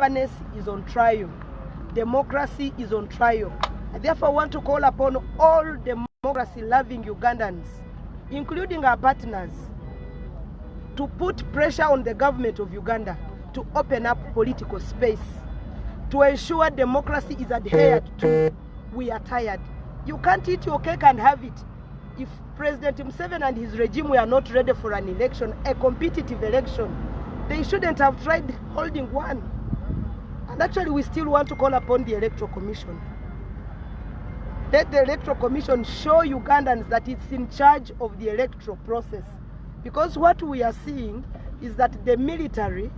fairness is on trial. Democracy is on trial. I therefore want to call upon all democracy-loving Ugandans, including our partners, to put pressure on the government of Uganda to open up political space, to ensure democracy is adhered to. We are tired. You can't eat your cake and have it. If President Museveni and his regime were not ready for an election, a competitive election, they shouldn't have tried holding one. And actually, we still want to call upon the Electoral Commission. Let the Electoral Commission show Ugandans that it's in charge of the electoral process. Because what we are seeing is that the military,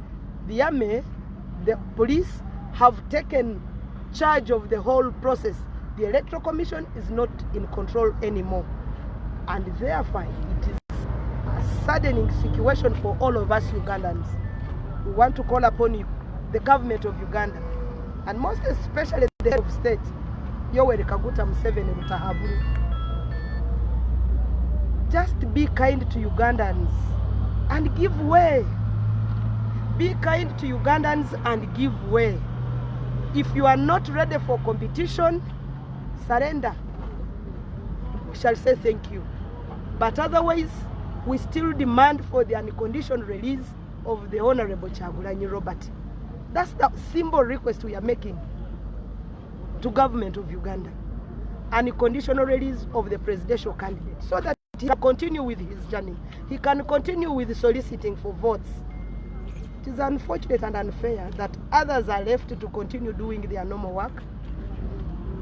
the army, the police have taken charge of the whole process. The Electoral Commission is not in control anymore. And therefore, it is a saddening situation for all of us Ugandans. We want to call upon the government of Uganda, and most especially the head of state, Yoweri Kaguta Museveni Rutahaburu. Just be kind to Ugandans and give way. Be kind to Ugandans and give way. If you are not ready for competition, surrender. We shall say thank you. But otherwise, we still demand for the unconditional release of the Honorable Kyagulanyi Robert. That's the simple request we are making to government of Uganda. Unconditional release of the presidential candidate so that he can continue with his journey. He can continue with soliciting for votes. It is unfortunate and unfair that others are left to continue doing their normal work.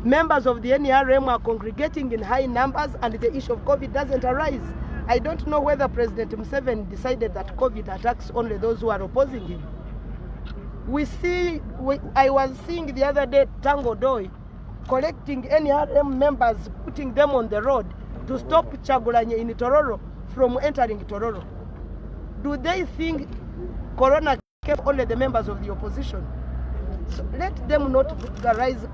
Members of the NRM are congregating in high numbers and the issue of COVID doesn't arise. I don't know whether President Museveni decided that COVID attacks only those who are opposing him. I was seeing the other day Tango Doi collecting NRM members, putting them on the road to stop Kyagulanyi in Tororo from entering Tororo. Do they think Corona kept only the members of the opposition? So let them not vulgarize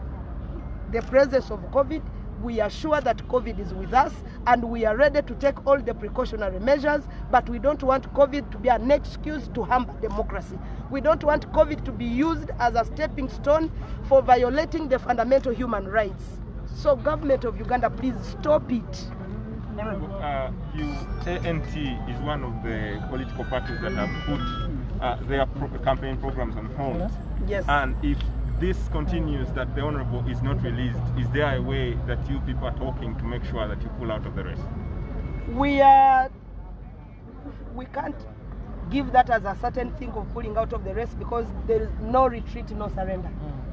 the presence of COVID. We are sure that COVID is with us and we are ready to take all the precautionary measures, but we don't want COVID to be an excuse to harm democracy. We don't want COVID to be used as a stepping stone for violating the fundamental human rights. So government of Uganda, please stop it. Honorable, ANT is one of the political parties that have put their campaign programs on hold. Yes. And if this continues, that the Honorable is not released, is there a way that you people are talking to make sure that you pull out of the race? We can't give that as a certain thing of pulling out of the race because there is no retreat, no surrender.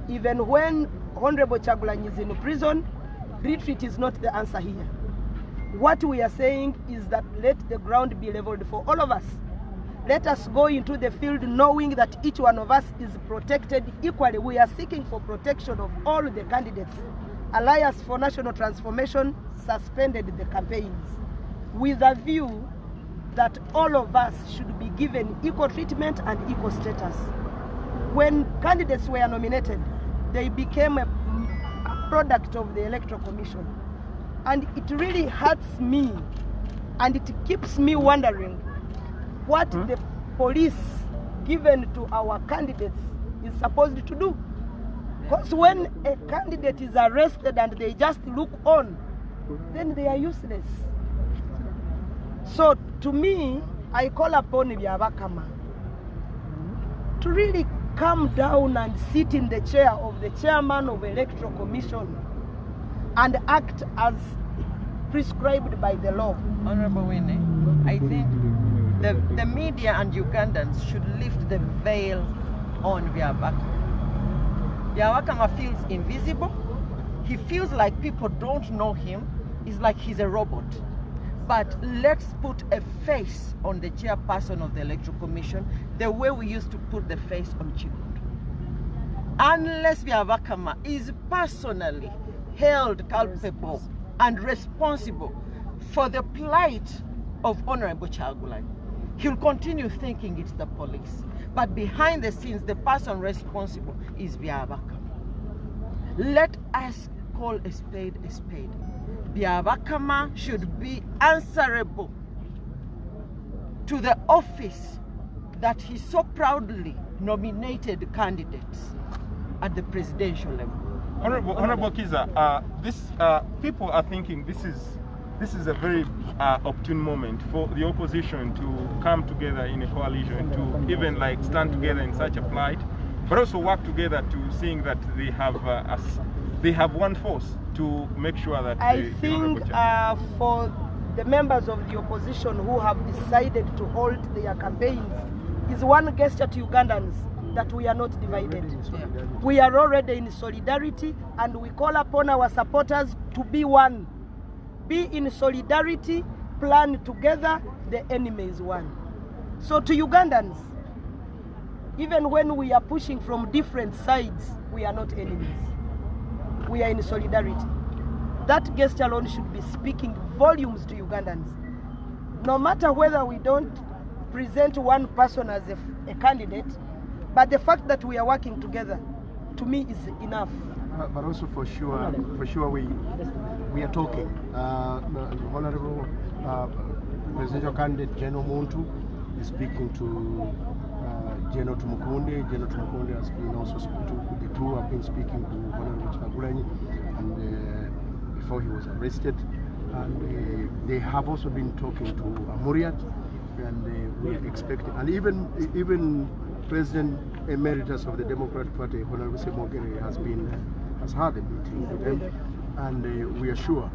Even when Honorable Kyagulanyi is in prison, retreat is not the answer here. What we are saying is that let the ground be leveled for all of us. Let us go into the field knowing that each one of us is protected equally. We are seeking for protection of all the candidates. Alliance for National Transformation suspended the campaigns with a view that all of us should be given equal treatment and equal status. When candidates were nominated, they became a product of the Electoral Commission. And it really hurts me and it keeps me wondering what the police given to our candidates is supposed to do. Because when a candidate is arrested and they just look on, then they are useless. So to me, I call upon a.ka to really come down and sit in the chair of the chairman of the Electoral Commission and act as prescribed by the law. Honorable Winnie, I think the media and Ugandans should lift the veil on a.ka. a.ka feels invisible. He feels like people don't know him. It's like he's a robot. But let's put a face on the chairperson of the Electoral Commission the way we used to put the face on Chibundo. Unless a.ka is personally held culpable and responsible for the plight of Honorable Kyagulanyi, he'll continue thinking it's the police. But behind the scenes, the person responsible is a.ka. Let us call a spade a spade. a.ka should be answerable to the office that he so proudly nominated candidates at the presidential level. Honorable Kizza, people are thinking this is a very opportune moment for the opposition to come together in a coalition, to even like stand together in such a plight, but also work together to seeing that they have one force to make sure that I think for the members of the opposition who have decided to hold their campaigns is one gesture to Ugandans that we are not divided. We are already in solidarity, and we call upon our supporters to be one. Be in solidarity, plan together, the enemy is one. So to Ugandans, even when we are pushing from different sides, we are not enemies. We are in solidarity. That gesture alone should be speaking volumes to Ugandans. No matter whether we don't present one person as a candidate, but the fact that we are working together, to me, is enough. But also for sure we are talking. The Honorable Presidential Candidate General Muntu is speaking to General Tumukunde. General Tumukunde has been also speaking to the two have been speaking to Honorable Chagulanyi, and before he was arrested, and they have also been talking to Muriat, and we are expecting, and even President Emeritus of the Democratic Party, Honorable Semogere, has had a meeting with them, and we are sure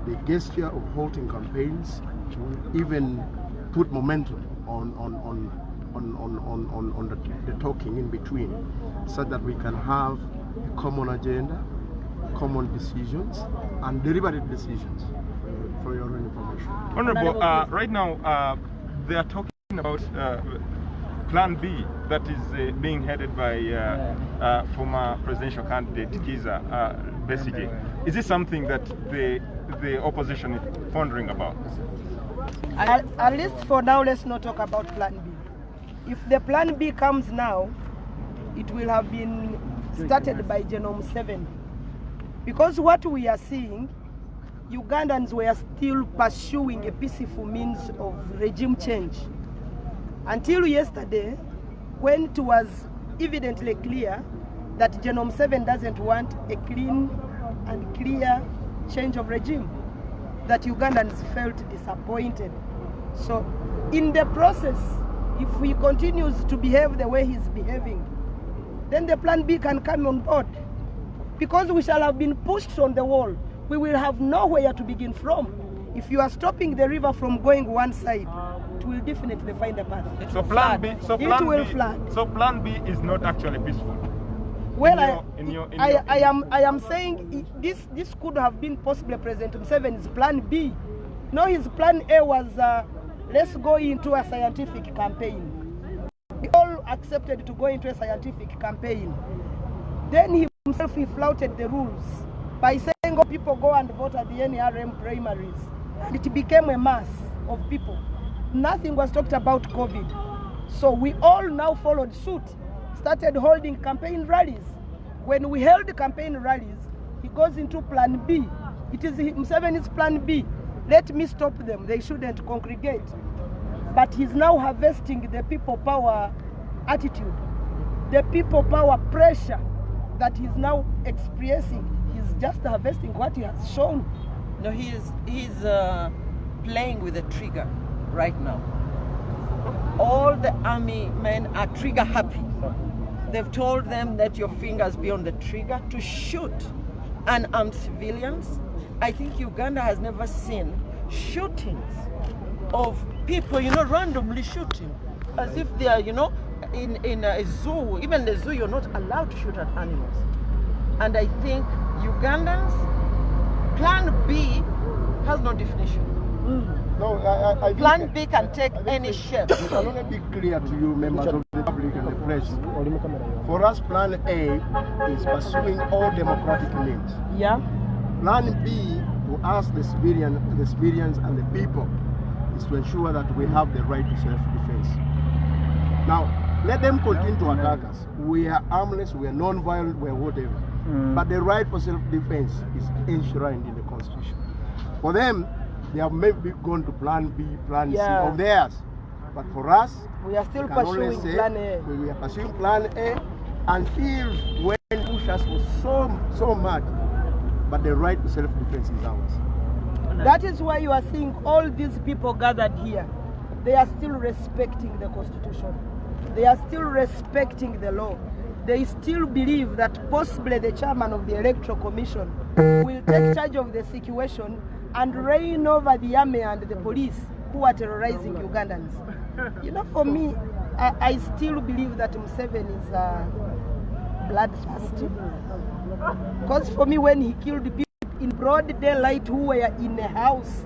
the gesture of halting campaigns will even put momentum on the talking in between, so that we can have a common agenda, common decisions, and deliberative decisions. For your own information. Honorable, right now they are talking about Plan B that is being headed by former presidential candidate Kizza Besigye. Is this something that the opposition is pondering about? At least for now, let's not talk about Plan B. If the Plan B comes now, it will have been started by Genome 7. Because what we are seeing, Ugandans were still pursuing a peaceful means of regime change. Until yesterday, when it was evidently clear that Genome 7 doesn't want a clean and clear change of regime, that Ugandans felt disappointed. So in the process, if he continues to behave the way he's behaving, then the Plan B can come on board. Because we shall have been pushed on the wall, we will have nowhere to begin from. If you are stopping the river from going one side, it will definitely find a path. So Plan B, flood. So Plan B is not actually peaceful. Well, I am saying this could have been possibly President Museveni's Plan B. No, his Plan A was let's go into a scientific campaign. We all accepted to go into a scientific campaign. Then he himself flouted the rules by saying, oh, people go and vote at the NRM primaries. And it became a mass of people. Nothing was talked about COVID. So we all now followed suit, started holding campaign rallies. When we held campaign rallies, he goes into Plan B. It is Museveni's Plan B. Let me stop them. They shouldn't congregate. But he's now harvesting the people power attitude, the people power pressure that he's now experiencing. He's just harvesting what he has shown. No, he's playing with the trigger right now. All the army men are trigger happy. They've told them that your fingers be on the trigger to shoot unarmed civilians. I think Uganda has never seen shootings of people, randomly shooting, as if they are, in a zoo. Even the zoo, you're not allowed to shoot at animals. And I think Ugandans, Plan B has no definition. No, I Plan B can take any shape. It can only be clear to you, members of the public and the press. For us, Plan A is pursuing all democratic means. Yeah. Plan B, to us, the civilians and the people, is to ensure that we have the right to self-defense. Now, let them continue to attack us. We are armless, we are non-violent, we are whatever. But the right for self-defense is enshrined in the Constitution. For them, they have maybe gone to Plan B, Plan C of theirs. But for us, we are still we can only pursuing say plan A. we are pursuing plan A until when push us was so much, but the right to self-defense is ours. That is why you are seeing all these people gathered here. They are still respecting the Constitution. They are still respecting the law. They still believe that possibly the chairman of the Electoral Commission will take charge of the situation and reign over the army and the police who are terrorizing Ugandans. You know, for me, I still believe that Museveni is bloodthirsty. Because for me, when he killed people in broad daylight who were in a house,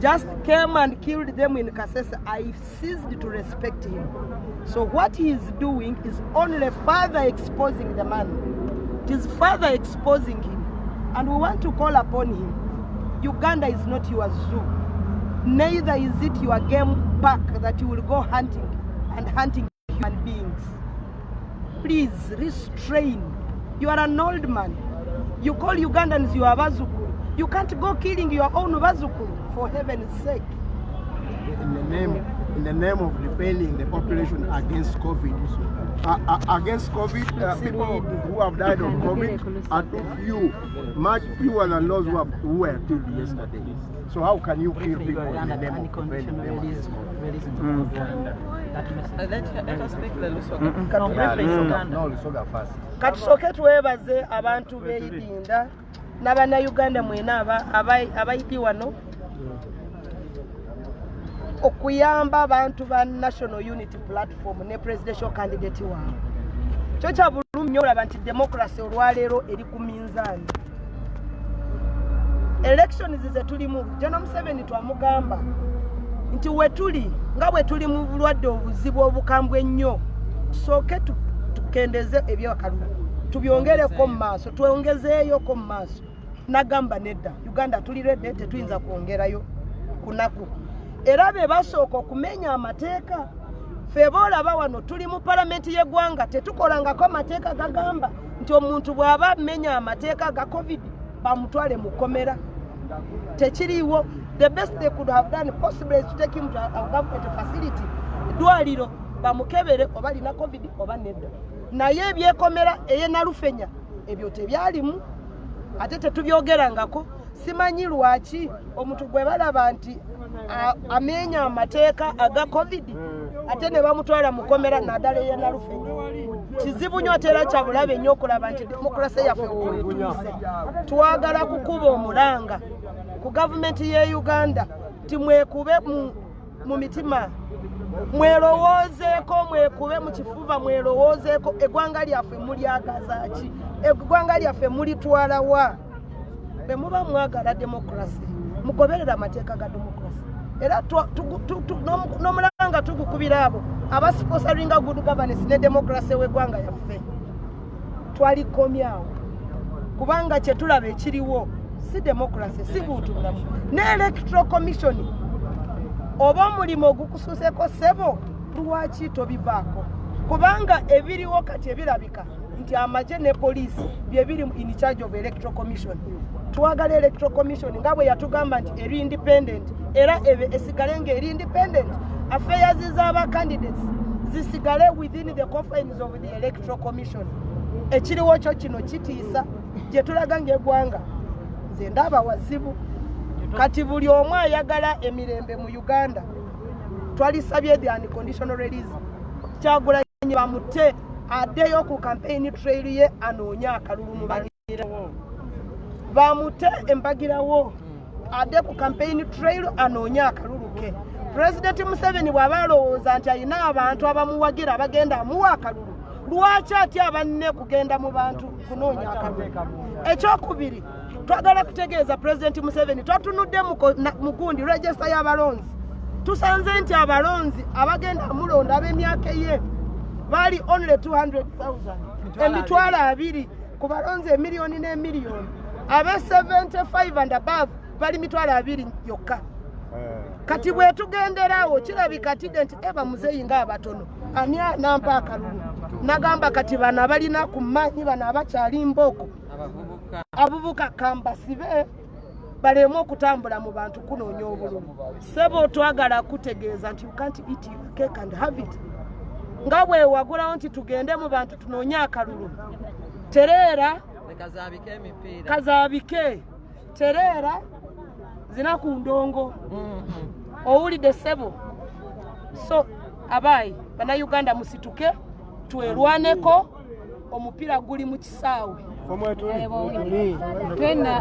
just came and killed them in Kasese, I ceased to respect him. So what he is doing is only further exposing the man. It is further exposing him. And we want to call upon him. Uganda is not your zoo. Neither is it your game park that you will go hunting and hunting human beings. Please restrain. You are an old man. You call Ugandans your Bazukuru. You can't go killing your own Bazukuru, for heaven's sake. In the name of defending the population against COVID. People who have died of COVID are too few, much fewer than those who were killed yesterday. So how can you kill people in the name of defending them against COVID? Katusoke twebaze abantu beeyidinda n'abannayuganda mwena abayidi wano okuyamba abantu ba National Unity Platform ne presidential candidate waabwe. Kyo kya bulumi nnyo olaba nti democracy olwaleero eri ku minzaani. Elections ze tulimu, General Museveni twamugamba nti wetuli nga bwe tuli mu bulwadde obuzibu obukambwe ennyo, tusooke tukendeze ebyokalulu tubyongereko mu maaso, twongezeeyoko mu maaso. Nagamba nedda, Uganda tuli redde, tetuyinza kwongerayo kunaku. Era be basooka okumenya amateeka. Ffe boolaba wano tuli mu palamenti y'eggwanga, tetukolangako amateeka gagamba nti omuntu bw'aba amenya amateeka ga COVID bamutwale mu kkomera. Tekiriiwo. The best they could have done possibly is to take him to a government facility. Dwaliro bamukebere oba alina COVID oba nedda. Naye ebyekomera eye Nalufenya ebyo tebyalimu, ate tetubyogerangako. Simanyi lwaki omuntu gwe balaba nti amenya amateeka aga COVID ate ne bamutwala mu kkomera naddala eye Nalufenya. Kizibu nnyo ate era kya bulabe nnyo okulaba nti demokrasi yaffe wetuuse. Twagala kukuba omulanga ku gavumenti y'e Uganda ti mwekube mu mitima, mwerowoozeeko, mwekube mu kifuba, mwerowoozeeko eggwanga lyaffe mulyagaza ki, eggwanga lyaffe mulitwala wa. Bwe muba mwagala demokrasi mugoberera amateeka ga demokrasi. Era n'omulanga tugukubira abo abasiposaringa good governance ne demokrasi w'eggwanga yaffe. Twalikomyawo kubanga kye tulaba ekiriwo si demokrasi, si buntu bulamu. Ne Electoral Commission oba omulimu ogukusuuseko ssebo, lwaki tobivaako? Kubanga ebiriwo kati ebirabika nti amagye ne poliisi bye biri in charge of Electoral Commission. Twagala Electoral Commission nga bwe yatugamba nti eri independent, era esigale ng'eri independent. Affairs z'aba candidates zisigale within the confines of the Electoral Commission. Ekiriwo kyo kino kitiisa gye tulaga ng'eggwanga. Nze ndaba wazibu. Kati buli omu ayagala emirembe mu Uganda. Twalisabye the unconditional release. Kyagulanyi bamute addeyo ku campaign trail ye anoonye akalulu mu bagirawo. Bamute embagirawo adde ku campaign trail anoonye akalulu ke. President Museveni bw'aba alowooza nti alina abantu abamuwagira abagenda amuwa akalulu, lwaki atya abanne kugenda mu bantu kunoonya akalulu? Ekyokubiri, twagala kutegeeza President Museveni twatunudde mu gundi register y'abalonzi. Tusanze nti abalonzi abagenda amulonda ab'emyaka ye bali only 200,000. Emitwalo 2 ku balonzi emiliyoni n'emiliyoni. Abe 75 and above bali mitwalo 2 yokka. Kati bwe tugenderawo kirabika nti eba muzeeyi ng'abatono ani nampa akalulu. Nagamba kati bano abalina ku mmanyi bano abakyali mbooko abavubuka kambasibe balemu okutambula mu bantu kunoonya obululu. Sebo twagala kutegeeza nti you can't eat your cake and have it. Nga bwe wagulawo nti tugende mu bantu tunoonye akalulu. Tereera kazaabike tereera zina ku ndongo. Owulidde Sebo? So abayi bannayuganda musituke twerwaneko, omupiira guli mu kisaawe.